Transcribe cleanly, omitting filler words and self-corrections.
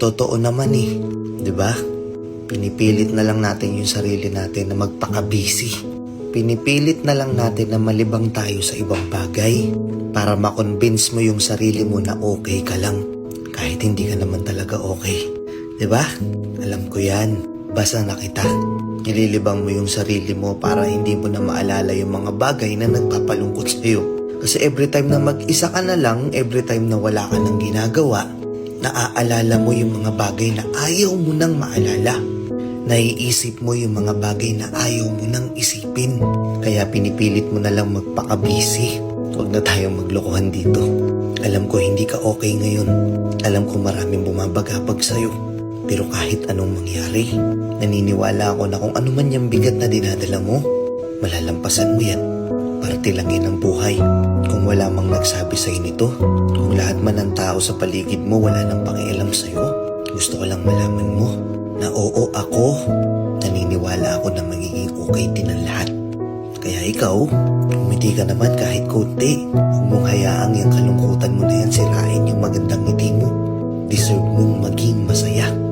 Totoo naman eh, di ba? Pinipilit na lang natin yung sarili natin na magpaka-busy. Pinipilit na lang natin na malibang tayo sa ibang bagay para makonvince mo yung sarili mo na okay ka lang kahit hindi ka naman talaga okay. Diba? Alam ko yan. Basa na kita. Nililibang mo yung sarili mo para hindi mo na maalala yung mga bagay na nagpapalungkot sa'yo. Kasi every time na mag-isa ka na lang, every time na wala ka nang ginagawa, naaalala mo yung mga bagay na ayaw mo nang maalala. Naiisip mo yung mga bagay na ayaw mo nang isipin. Kaya pinipilit mo na lang magpaka-busy. Huwag na tayong maglokohan dito. Alam ko hindi ka okay ngayon. Alam ko maraming bumabagabag sa'yo. Pero kahit anong mangyari, naniniwala ako na kung ano man yung bigat na dinadala mo, malalampasan mo yan. Parte lang yan ang buhay. Kung wala mang nagsabi sa'yo nito, kung lahat man ng tao sa paligid mo wala nang pakialam sa'yo, gusto ko lang malaman mo na oo ako, naniniwala ako na magiging okay din ang lahat. Kaya ikaw, umiti ka naman kahit konti. Huwag mong hayaang yung kalungkutan mo na yan sirain yung magandang ngiti mo. Deserve mong maging masaya.